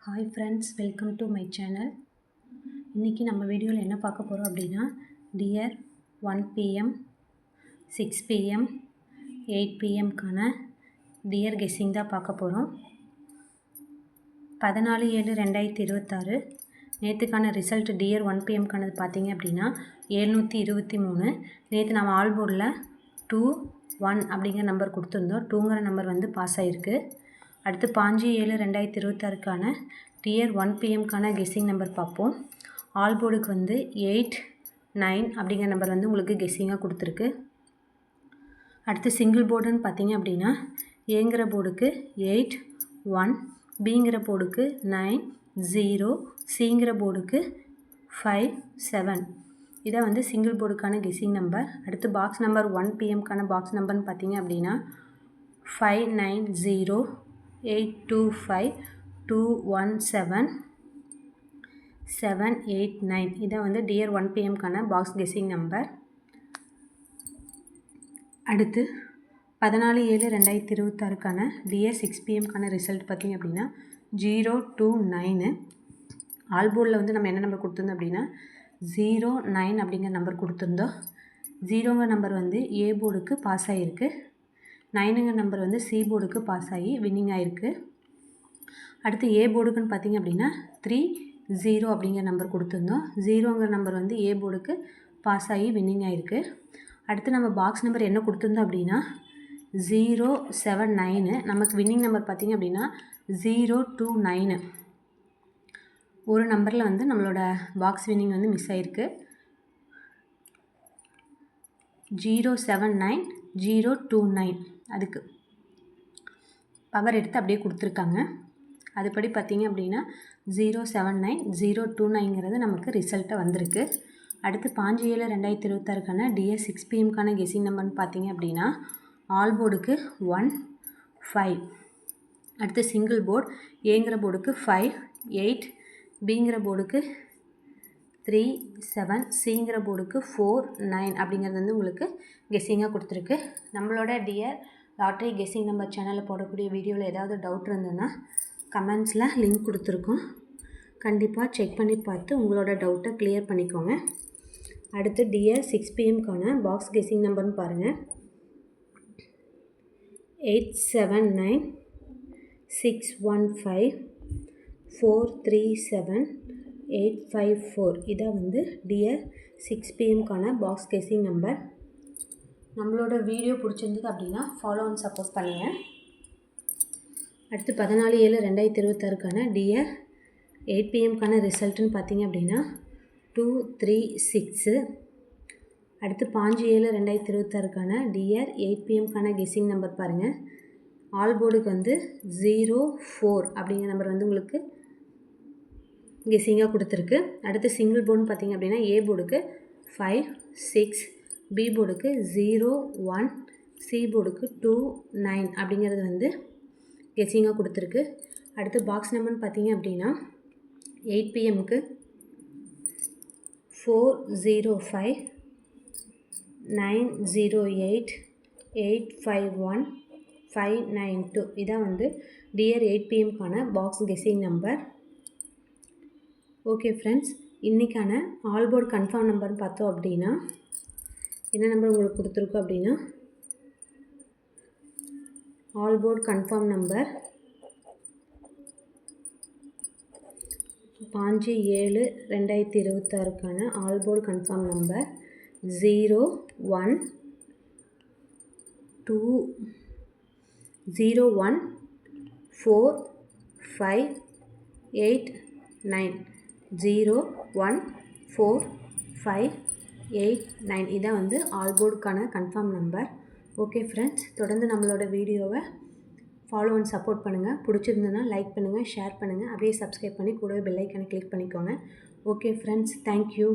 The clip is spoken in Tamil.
Hi friends, welcome to my channel. இன்றைக்கி நம்ம வீடியோவில் என்ன பார்க்க போகிறோம் அப்படின்னா, டியர் 1 PM 6 PM 8 PMக்கான டியர் கெஸ்ஸிங் தான் பார்க்க போகிறோம். 14/7/2026 நேற்றுக்கான ரிசல்ட் டியர் 1 PMக்கானது பார்த்தீங்க அப்படின்னா 723. நேற்று நம்ம ஆல் போர்டில் 2 1 அப்படிங்கிற நம்பர் கொடுத்துருந்தோம். 2ங்கிற நம்பர் வந்து பாஸ் ஆகிருக்கு. அடுத்து 5/7/2026க்கான டியர் 1 PMக்கான கெஸ்ஸிங் நம்பர் பார்ப்போம். ஆல் போர்டுக்கு வந்து 8 9 அப்படிங்கிற நம்பர் வந்து உங்களுக்கு கெஸ்ஸிங்காக கொடுத்துருக்கு. அடுத்து சிங்கிள் போர்டுன்னு பார்த்தீங்க அப்படின்னா ஏங்கிற போர்டுக்கு 8 1, பிங்கிற போர்டுக்கு 9 0, சிங்கிற போர்டுக்கு 5 7. இதை வந்து சிங்கிள் போர்டுக்கான கெஸ்ஸிங் நம்பர். அடுத்து பாக்ஸ் நம்பர் 1 PMக்கான பாக்ஸ் நம்பர்னு பார்த்தீங்க அப்படின்னா 590 825 217 789. இதை வந்து டியர் 1 PMக்கான பாக்ஸ் கெஸ்ஸிங் நம்பர். அடுத்து 14/7/2026க்கான டியர் 6 PMக்கான ரிசல்ட் பார்த்திங்க அப்படின்னா 029. ஆல் போர்டில் வந்து நம்ம என்ன நம்பர் கொடுத்துருந்தோம் அப்படின்னா 09 அப்படிங்கிற நம்பர் கொடுத்துருந்தோம். 0ங்கிற நம்பர் வந்து ஏ போர்டுக்கு பாஸ் ஆகிருக்கு. 9ங்கிற நம்பர் வந்து சி போர்டுக்கு பாஸ் ஆகி வின்னிங் ஆகிருக்கு. அடுத்து ஏ போர்டுக்குன்னு பார்த்தீங்க அப்படின்னா 30 அப்படிங்கிற நம்பர் கொடுத்துருந்தோம். 0ங்கிற நம்பர் வந்து ஏ போர்டுக்கு பாஸ் ஆகி வின்னிங் ஆகிருக்கு. அடுத்து நம்ம பாக்ஸ் நம்பர் என்ன கொடுத்துருந்தோம் அப்படின்னா 079. நமக்கு வின்னிங் நம்பர் பார்த்திங்க அப்படின்னா 029. ஒரு நம்பரில் வந்து நம்மளோட பாக்ஸ் வின்னிங் வந்து மிஸ் ஆகிருக்கு. 079 029 அதுக்கு பவர் எடுத்து அப்படியே கொடுத்துருக்காங்க. அதுபடி பார்த்திங்க அப்படின்னா 079 029ங்கிறது நமக்கு ரிசல்ட்டை வந்திருக்கு. அடுத்து 5/7/2026க்கான டியர் 6 PMக்கான கெஸ்ஸிங் நம்பர்னு பார்த்தீங்க அப்படின்னா ஆல் போர்டுக்கு 1 5. அடுத்து சிங்கிள் போர்டு ஏங்கிற போர்டுக்கு 5 8, பிங்கிற போர்டுக்கு 3 7, சிங்கிற போர்டுக்கு 4 9 அப்படிங்கிறது வந்து உங்களுக்கு கெஸ்ஸிங்காக கொடுத்துருக்கு. நம்மளோட டியர் லாட்ரி கெஸ்ஸிங் நம்பர் சேனலில் போடக்கூடிய வீடியோவில் ஏதாவது டவுட் இருந்ததுன்னா கமெண்ட்ஸில் லிங்க் கொடுத்துருக்கோம். கண்டிப்பாக செக் பண்ணி பார்த்து உங்களோட டவுட்டை கிளியர் பண்ணிக்கோங்க. அடுத்து டியர் 6 PMக்கான பாக்ஸ் கெஸ்ஸிங் நம்பர்னு பாருங்கள். 879 615 437 854. இதை வந்து டியர் 6 PMக்கான பாக்ஸ் கெஸ்ஸிங் நம்பர். நம்மளோட வீடியோ பிடிச்சிருந்தது அப்படின்னா ஃபாலோ அண்ட் சப்போர்ட் பண்ணுங்கள். அடுத்து 14/7/2026க்கான டியர் 8 PMக்கான ரிசல்ட்டுன்னு பார்த்தீங்க அப்படின்னா 236. அடுத்து 5/7/2026க்கான டியர் 8 PMக்கான கெஸ்ஸிங் நம்பர் பாருங்கள். ஆல் போர்டுக்கு வந்து 04 அப்படிங்கிற நம்பர் வந்து உங்களுக்கு கெஸ்ஸிங்காக கொடுத்துருக்கு. அடுத்து சிங்கிள் போர்டுன்னு பார்த்தீங்க அப்படின்னா ஏ போர்டுக்கு 5 6, பி போர்டுக்கு 0 1, சி போர்டுக்கு 2 9 அப்படிங்கிறது வந்து கெஸ்ஸிங்காக கொடுத்துருக்கு. அடுத்து பாக்ஸ் நம்பர்னு பார்த்தீங்க அப்படின்னா 8 PMக்கு 405 908 851 592. இதான் வந்து டியர் 8 PMக்கான box guessing number. Okay friends, இன்றைக்கான ஆல் போர்டு கன்ஃபார்ம் நம்பர்னு பார்த்தோம் அப்படின்னா என்ன நம்பர் உங்களுக்கு கொடுத்துருக்கோம் அப்படின்னா ஆல் போர்டு கன்ஃபார்ம் நம்பர் 5/7/2026க்கான ஆல் போர்டு கன்ஃபார்ம் நம்பர் 0 1 2 0 1 4 5 8 9 0 1 4 5 8 9. இதான் வந்து ஆல் போர்டுக்கான கன்ஃபார்ம் நம்பர். ஓகே ஃப்ரெண்ட்ஸ், தொடர்ந்து நம்மளோட வீடியோவை ஃபாலோ அண்ட் சப்போர்ட் பண்ணுங்கள். பிடிச்சிருந்ததுன்னா லைக் பண்ணுங்கள், ஷேர் பண்ணுங்கள், அப்படியே சப்ஸ்கிரைப் பண்ணி கூடவே பெல் ஐக்கானை கிளிக் பண்ணிக்கோங்க. Okay friends, thank you.